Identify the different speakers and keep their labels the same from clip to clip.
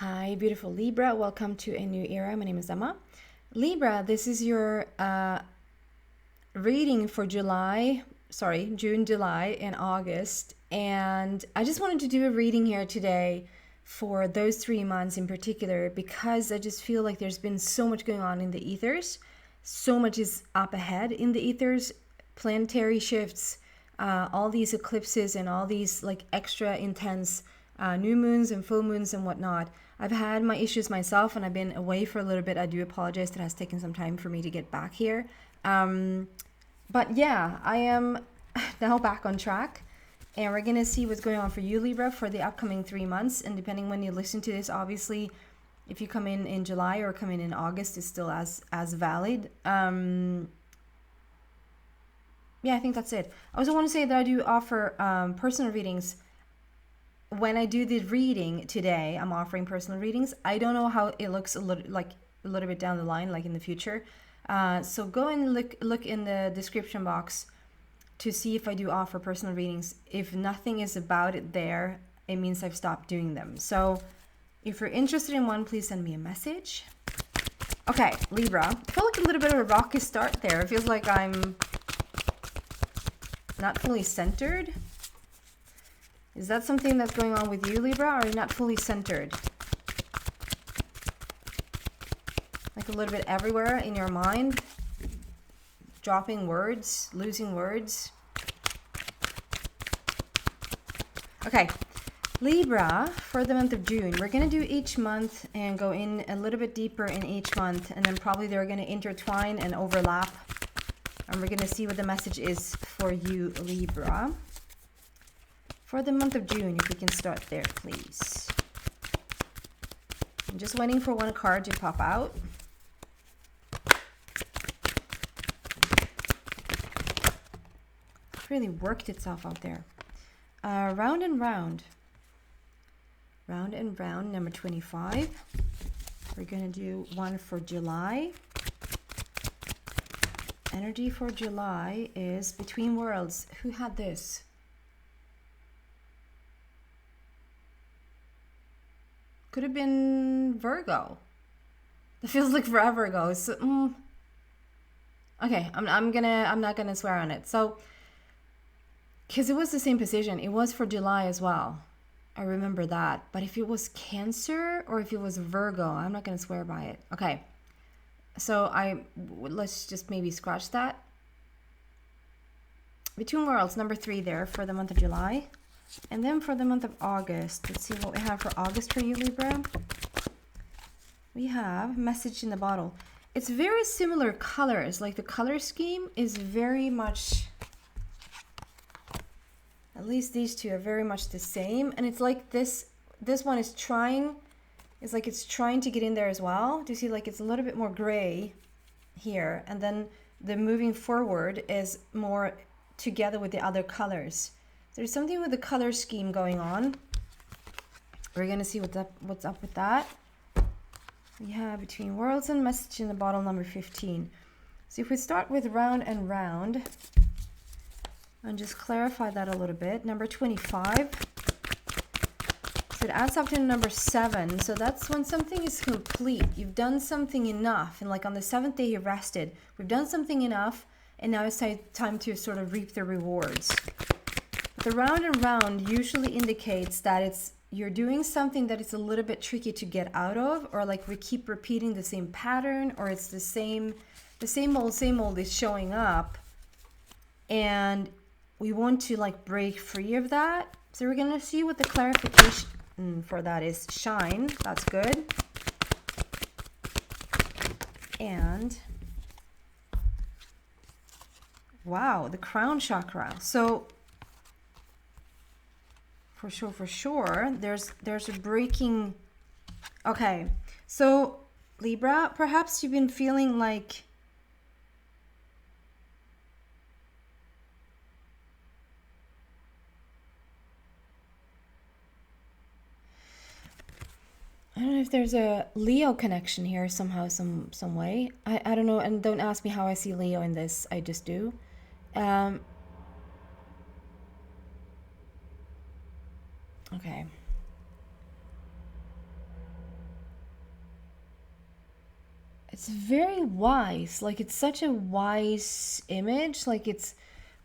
Speaker 1: Hi, beautiful Libra. Welcome to a new era. My name is Emma. Libra, this is your reading for June, July, and August. And I just wanted to do a reading here today for those 3 months in particular because I just feel like there's been so much going on in the ethers. So much is up ahead in the ethers, planetary shifts, all these eclipses and all these like extra intense new moons and full moons and whatnot. I've had my issues myself and I've been away for a little bit. I do apologize. It has taken some time for me to get back here. But yeah, I am now back on track. And we're going to see what's going on for you, Libra, for the upcoming 3 months. And depending when you listen to this, obviously, if you come in July or come in August, it's still as valid. Yeah, I think that's it. I also want to say that I do offer personal readings. When I do the reading today, I'm offering personal readings. I don't know how it looks a little bit down the line, like in the future. So go and look in the description box to see if I do offer personal readings. If nothing is about it there, it means I've stopped doing them. So if you're interested in one, please send me a message. Okay, Libra. I feel like a little bit of a rocky start there. It feels like I'm not fully centered. Is that something that's going on with you, Libra? Or are you not fully centered? Like a little bit everywhere in your mind? Dropping words, losing words. Okay, Libra, for the month of June, we're going to do each month and go in a little bit deeper in each month, and then probably they're going to intertwine and overlap, and we're going to see what the message is for you, Libra. For the month of June, if we can start there, please. I'm just waiting for one card to pop out. Really worked itself out there. Round and round. Round and round, number 25. We're going to do one for July. Energy for July is Between Worlds. Who had this? Could have been Virgo. It feels like forever ago. So, okay, I'm not gonna swear on it. So, because it was the same position, it was for July as well. I remember that. But if it was Cancer or if it was Virgo, I'm not gonna swear by it. Okay. So let's just maybe scratch that. Between Worlds, number 3 there for the month of July. And then for the month of August, let's see what we have for August for you, Libra. We have Message in the Bottle. It's very similar colors. Like the color scheme is very much, at least these two are very much the same. And it's like this one is trying, it's like it's trying to get in there as well. Do you see like it's a little bit more gray here. And then the moving forward is more together with the other colors. There's something with the color scheme going on. We're going to see what's up with that. We have Between Worlds and Message in the Bottle, number 15. So if we start with round and round, and just clarify that a little bit. Number 25. So it adds up to number 7. So that's when something is complete. You've done something enough. And like on the 7th day you rested. We've done something enough. And now it's time to sort of reap the rewards. The round and round usually indicates that you're doing something that is a little bit tricky to get out of, or like we keep repeating the same pattern, or it's the same old is showing up, and we want to like break free of that. So we're gonna see what the clarification for that is. Shine, that's good. And wow, the crown chakra. So for sure, there's a breaking. Okay, so Libra, perhaps you've been feeling like I don't know if there's a Leo connection here somehow, some way. I don't know, and don't ask me how I see Leo in this. I just do. Okay. it's very wise. Like it's such a wise image. Like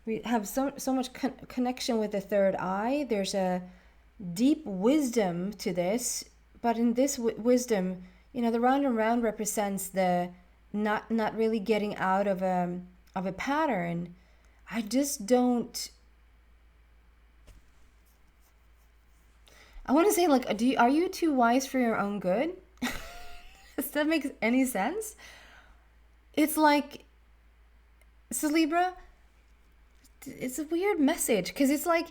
Speaker 1: we have so much connection with the third eye. There's a deep wisdom to this, but in this wisdom, you know, the round and round represents the not really getting out of a pattern. I just don't. I want to say, like, are you too wise for your own good? Does that make any sense? It's like, so Libra, it's a weird message because it's like,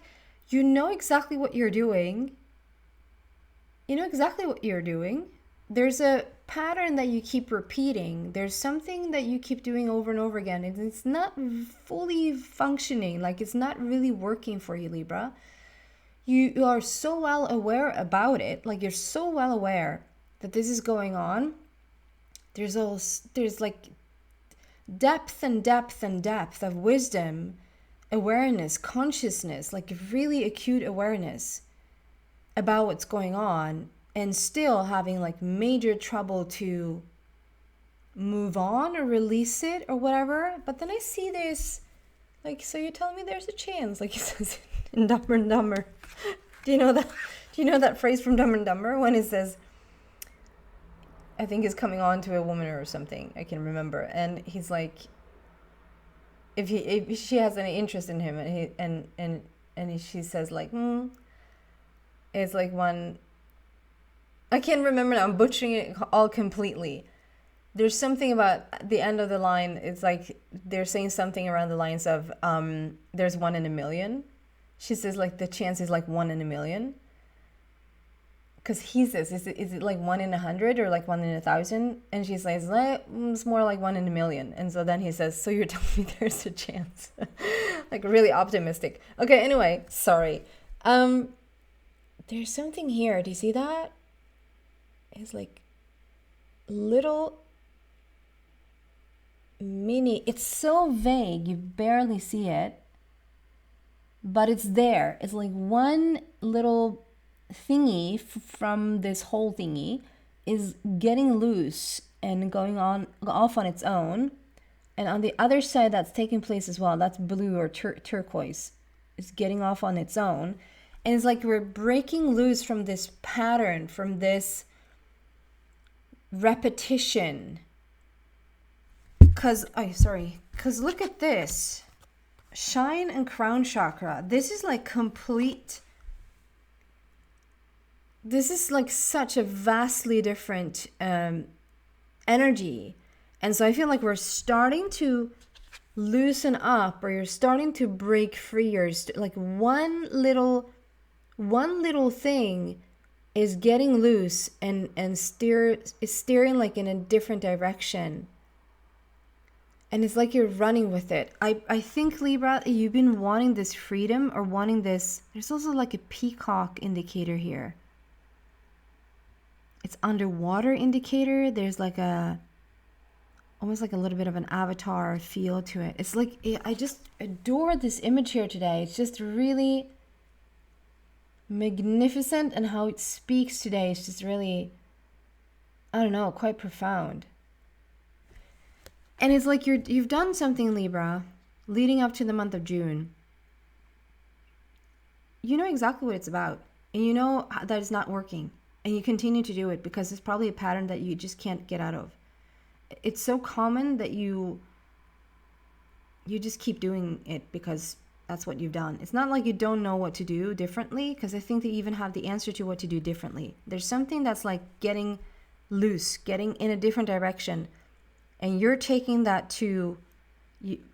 Speaker 1: you know exactly what you're doing. You know exactly what you're doing. There's a pattern that you keep repeating. There's something that you keep doing over and over again. And it's not fully functioning. Like it's not really working for you, Libra. You are so well aware about it. Like you're so well aware that this is going on. There's like depth and depth and depth of wisdom, awareness, consciousness, like really acute awareness about what's going on, and still having like major trouble to move on or release it or whatever. But then I see this, like, so you're telling me there's a chance, like it says in Dumber and Dumber. Do you know that phrase from Dumber and Dumber when it says, I think he's coming on to a woman or something, I can remember, and he's like, if she has any interest in him, and she says like, it's like one, I can't remember now, I'm butchering it all completely. There's something about the end of the line, it's like they're saying something around the lines of, there's 1 in a million. She says like the chance is like 1 in a million. Because he says, is it like 1 in 100 or like 1 in 1,000? And she says, it's more like 1 in a million. And so then he says, so you're telling me there's a chance. Like really optimistic. Okay, anyway, sorry. There's something here. Do you see that? It's like little mini. It's so vague. You barely see it. But it's there. It's like one little thingy from this whole thingy is getting loose and going on off on its own, and on the other side that's taking place as well, that's blue or turquoise, is getting off on its own, and it's like we're breaking loose from this pattern, from this repetition, because look at this shine and crown chakra. This is like complete. This is like such a vastly different energy. And so I feel like we're starting to loosen up, or you're starting to break free, or like one little thing is getting loose and is steering like in a different direction. And it's like you're running with it. I think, Libra, you've been wanting this freedom or wanting this. There's also like a peacock indicator here. It's underwater indicator. There's like almost like a little bit of an avatar feel to it. It's like, I just adore this image here today. It's just really magnificent, and how it speaks today is just really, I don't know, quite profound. And it's like you've done something, Libra, leading up to the month of June. You know exactly what it's about, and you know that it's not working. And you continue to do it because it's probably a pattern that you just can't get out of. It's so common that you just keep doing it because that's what you've done. It's not like you don't know what to do differently, because I think they even have the answer to what to do differently. There's something that's like getting loose, getting in a different direction. And you're taking that to,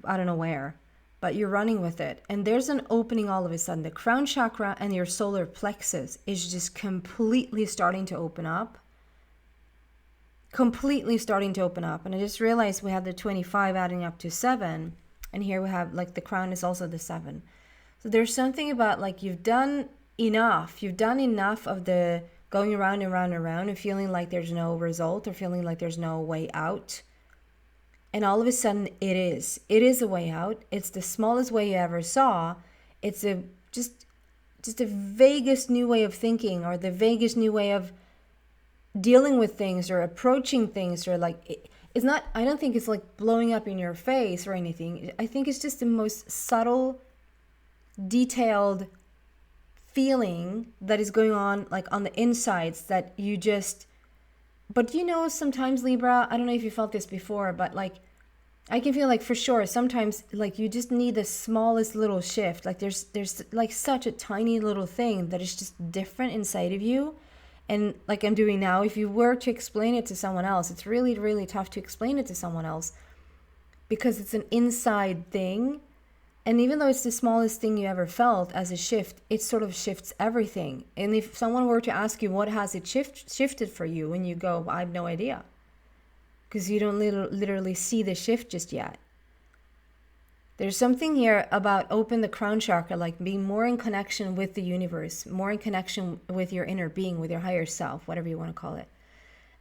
Speaker 1: I don't know where, but you're running with it. And there's an opening all of a sudden. The crown chakra and your solar plexus is just completely starting to open up. Completely starting to open up. And I just realized we have the 25 adding up to 7. And here we have like the crown is also the 7. So there's something about like you've done enough. You've done enough of the going around and around and around and feeling like there's no result, or feeling like there's no way out. And all of a sudden it is a way out. It's the smallest way you ever saw. It's just the vaguest new way of thinking, or the vaguest new way of dealing with things or approaching things, or like it's not, I don't think it's like blowing up in your face or anything. I think it's just the most subtle, detailed feeling that is going on like on the insides that you just, but you know, sometimes Libra, I don't know if you felt this before, but like I can feel like for sure sometimes like you just need the smallest little shift. Like there's like such a tiny little thing that is just different inside of you. And like I'm doing now, if you were to explain it to someone else, it's really, really tough to explain it to someone else because it's an inside thing. And even though it's the smallest thing you ever felt as a shift, it sort of shifts everything. And if someone were to ask you, what has it shifted for you? And you go, I have no idea. Because you don't literally see the shift just yet. There's something here about open the crown chakra, like being more in connection with the universe, more in connection with your inner being, with your higher self, whatever you want to call it.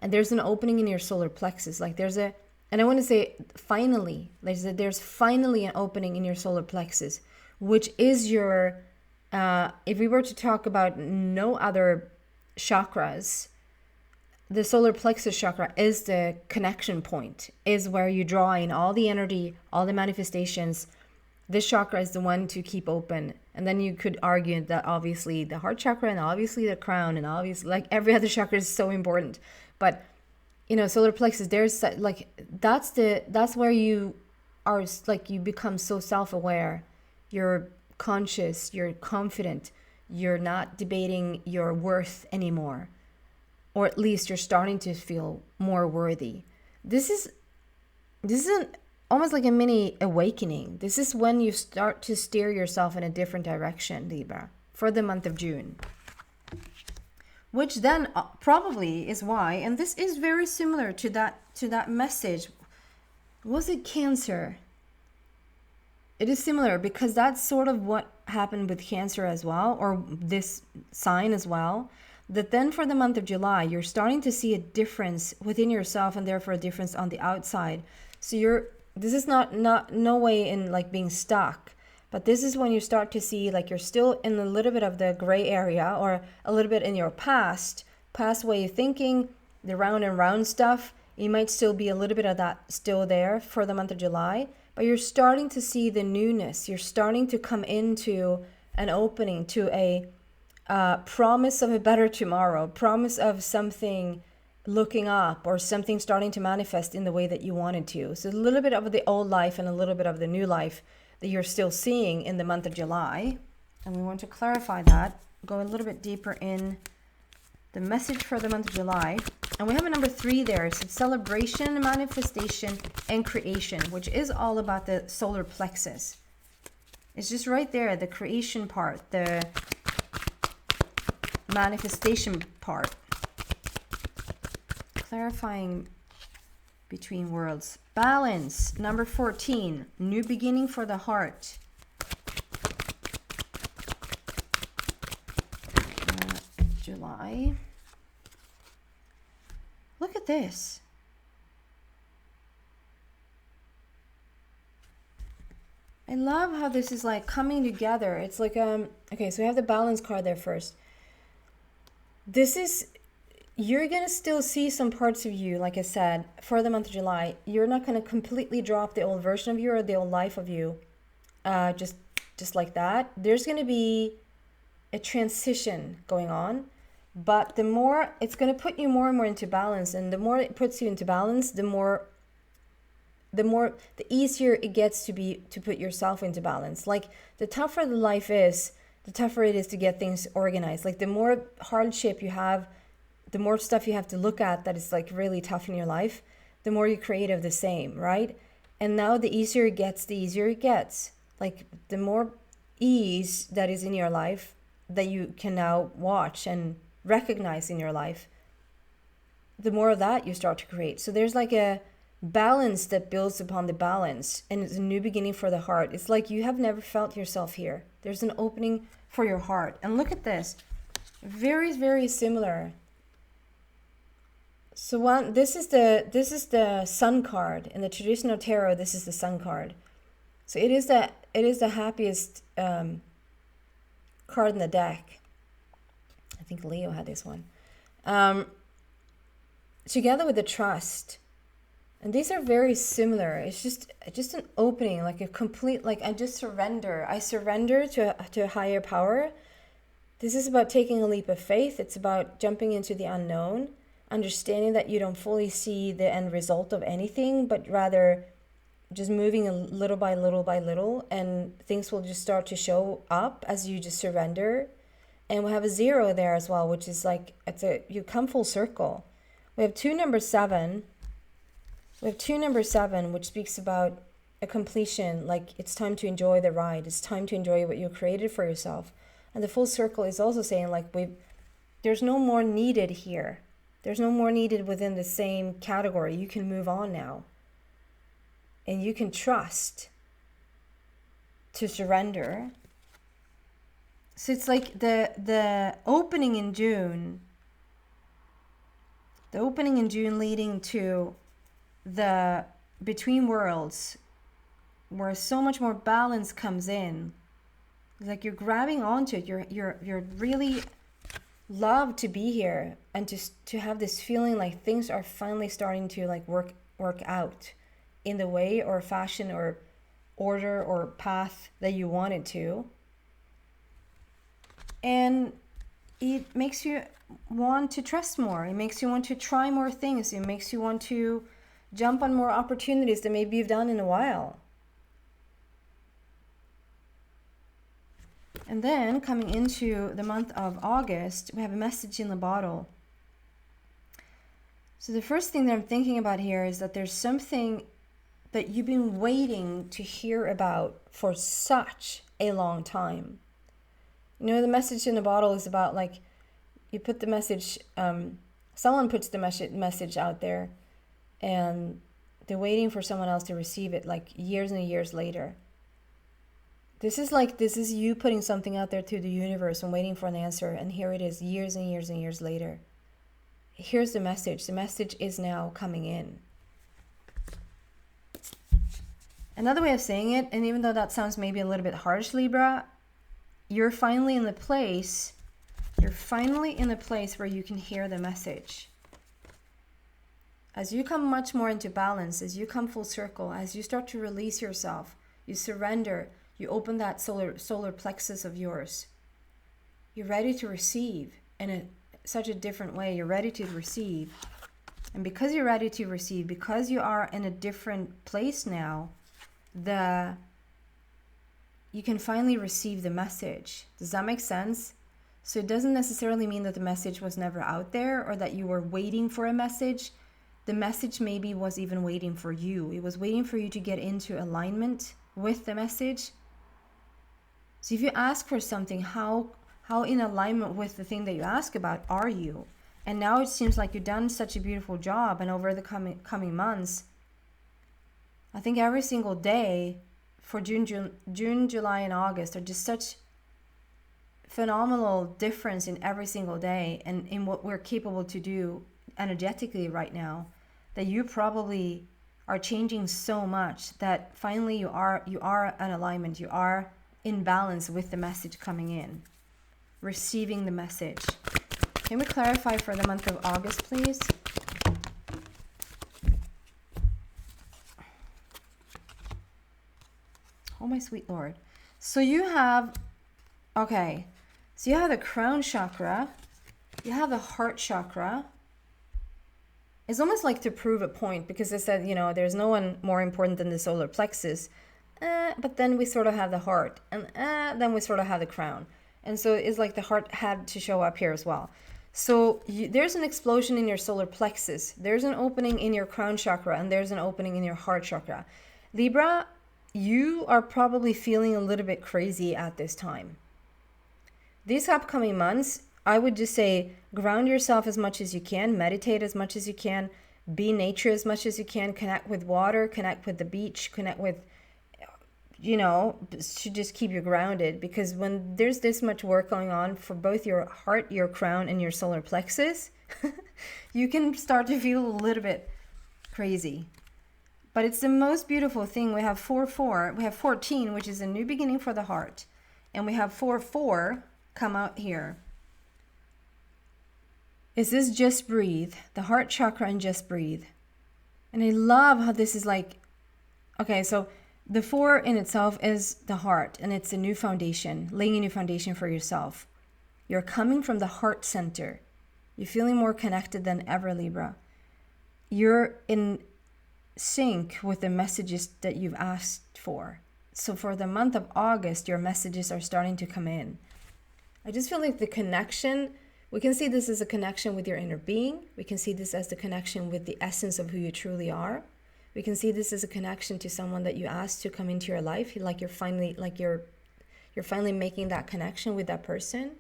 Speaker 1: And there's an opening in your solar plexus. Like there's a, and I want to say finally, there's finally an opening in your solar plexus, which is your, if we were to talk about no other chakras, the solar plexus chakra is the connection point, is where you draw in all the energy, all the manifestations. This chakra is the one to keep open. And then you could argue that obviously the heart chakra and obviously the crown and obviously like every other chakra is so important. But, you know, solar plexus, there's like, that's where you are, like you become so self-aware. You're conscious, you're confident, you're not debating your worth anymore. Or at least you're starting to feel more worthy. This is almost like a mini awakening. This is when you start to steer yourself in a different direction, Libra, for the month of June. Which then probably is why, and this is very similar to that message. Was it Cancer? It is similar because that's sort of what happened with Cancer as well, or this sign as well. That then for the month of July, you're starting to see a difference within yourself and therefore a difference on the outside. So this is not no way in like being stuck, but this is when you start to see like you're still in a little bit of the gray area or a little bit in your past way of thinking, the round and round stuff. You might still be a little bit of that still there for the month of July, but you're starting to see the newness. You're starting to come into an opening to a promise of a better tomorrow, promise of something looking up or something starting to manifest in the way that you wanted to. So a little bit of the old life and a little bit of the new life that you're still seeing in the month of July. And we want to clarify that, go a little bit deeper in the message for the month of July. And we have a number 3 there. So it's celebration, manifestation, and creation, which is all about the solar plexus. It's just right there, the creation part, the manifestation part, clarifying between worlds. Balance, number 14, new beginning for the heart. July. Look at this. I love how this is like coming together. It's like okay, so we have the balance card there first. This is, you're going to still see some parts of you, like I said, for the month of July. You're not going to completely drop the old version of you or the old life of you, just like that. There's going to be a transition going on, but the more, it's going to put you more and more into balance. And the more it puts you into balance, the easier it gets to put yourself into balance. Like the tougher the life is, the tougher it is to get things organized. Like the more hardship you have, the more stuff you have to look at that is like really tough in your life, the more you create of the same, right? And now the easier it gets, the easier it gets. Like the more ease that is in your life that you can now watch and recognize in your life, the more of that you start to create. So there's like a balance that builds upon the balance, and it's a new beginning for the heart. It's like you have never felt yourself here. There's an opening for your heart. And look at this. Very, very similar. So this is the Sun card. In the traditional tarot, this is the Sun card. So it is the happiest card in the deck. I think Leo had this one. Together with the trust. And these are very similar. It's just an opening, like a complete, like I just surrender. I surrender to a higher power. This is about taking a leap of faith. It's about jumping into the unknown, understanding that you don't fully see the end result of anything, but rather just moving a little by little by little, and things will just start to show up as you just surrender. And we have a 0 there as well, which is like you come full circle. We have number 7. We have number 7, which speaks about a completion, like it's time to enjoy the ride. It's time to enjoy what you created for yourself. And the full circle is also saying like there's no more needed here. There's no more needed within the same category. You can move on now. And you can trust to surrender. So it's like the opening in June. The opening in June leading to the between worlds, where so much more balance comes in. It's like you're grabbing onto it. You're really love to be here, and to have this feeling like things are finally starting to like work out in the way or fashion or order or path that you want it to. And it makes you want to trust more. It makes you want to try more things. It makes you want to jump on more opportunities that maybe you've done in a while. And then coming into the month of August, we have a message in the bottle. So the first thing that I'm thinking about here is that there's something that you've been waiting to hear about for such a long time. You know, the message in the bottle is about like, you put the message, someone puts the message out there, and they're waiting for someone else to receive it like years and years later. This is you putting something out there to the universe and waiting for an answer, and here it is years and years and years later. Here's the message. The message is now coming in. Another way of saying it, and even though that sounds maybe a little bit harsh, Libra, you're finally in the place where you can hear the message. As you come much more into balance, as you come full circle, as you start to release yourself, you surrender, you open that solar plexus of yours. You're ready to receive in such a different way. You're ready to receive. And because you're ready to receive, because you are in a different place now, you can finally receive the message. Does that make sense? So it doesn't necessarily mean that the message was never out there or that you were waiting for a message. The message maybe was even waiting for you. It was waiting for you to get into alignment with the message. So if you ask for something, how in alignment with the thing that you ask about are you? And now it seems like you've done such a beautiful job, and over the coming months, I think every single day for June, July, and August are just such phenomenal difference in every single day and in what we're capable to do energetically right now, that you probably are changing so much that finally you are in alignment, you are in balance with the message coming in, receiving the message. Can we clarify for the month of August, please? Oh, my sweet Lord. So you have the crown chakra, you have the heart chakra. It's almost like to prove a point, because it said, there's no one more important than the solar plexus. But then we sort of have the heart, and then we sort of have the crown. And so it's like the heart had to show up here as well. So there's an explosion in your solar plexus. There's an opening in your crown chakra, and there's an opening in your heart chakra. Libra, you are probably feeling a little bit crazy at this time. These upcoming months, I would just say ground yourself as much as you can, meditate as much as you can, be nature as much as you can, connect with water, connect with the beach, connect with, to just keep you grounded. Because when there's this much work going on for both your heart, your crown, and your solar plexus, you can start to feel a little bit crazy. But it's the most beautiful thing. We have 4-4. We have 14, which is a new beginning for the heart. And we have 4-4 come out here. Is this just breathe? The heart chakra and just breathe. And I love how this is like, okay, so the 4 in itself is the heart, and it's a new foundation, laying a new foundation for yourself. You're coming from the heart center. You're feeling more connected than ever, Libra. You're in sync with the messages that you've asked for. So for the month of August, your messages are starting to come in. I just feel like the connection, we can see this as a connection with your inner being. We can see this as the connection with the essence of who you truly are. We can see this as a connection to someone that you asked to come into your life. Like you're finally making that connection with that person.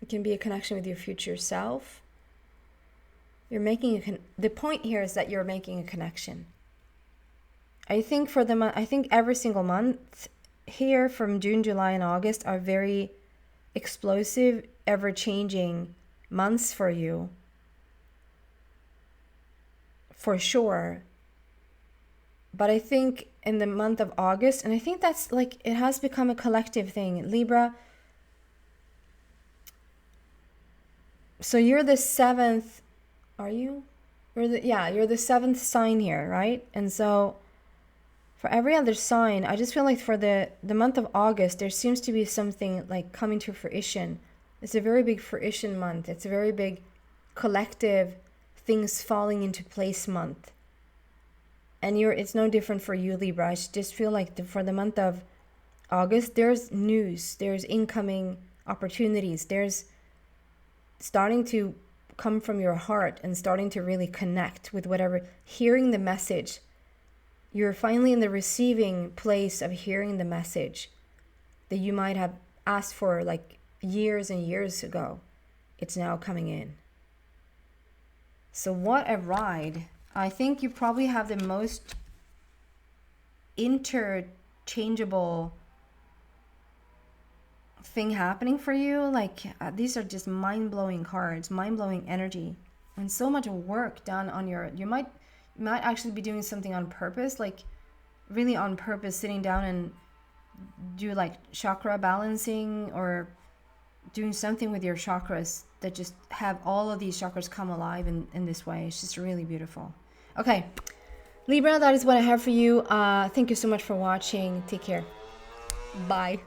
Speaker 1: It can be a connection with your future self. You're making the point here is that you're making a connection. I think for the month, I think every single month here from June, July, and August are very explosive, ever-changing months for you. For sure. But I think in the month of August, and I think that's like, it has become a collective thing. Libra, so you're the 7th, are you? You're the 7th sign here, right? And so for every other sign, I just feel like for the month of August, there seems to be something like coming to fruition. It's a very big fruition month. It's a very big collective things falling into place month. And it's no different for you, Libra. I just feel like for the month of August, there's news, there's incoming opportunities, there's starting to come from your heart and starting to really connect with whatever, hearing the message. You're finally in the receiving place of hearing the message that you might have asked for like years and years ago. It's now coming in. So what a ride. I think you probably have the most interchangeable thing happening for you. Like these are just mind-blowing cards, mind-blowing energy, and so much work done on you might actually be doing something on purpose, like really on purpose, sitting down and do like chakra balancing or doing something with your chakras that just have all of these chakras come alive in this way. It's just really beautiful. Okay, Libra, that is what I have for you. Thank you so much for watching. Take care. Bye.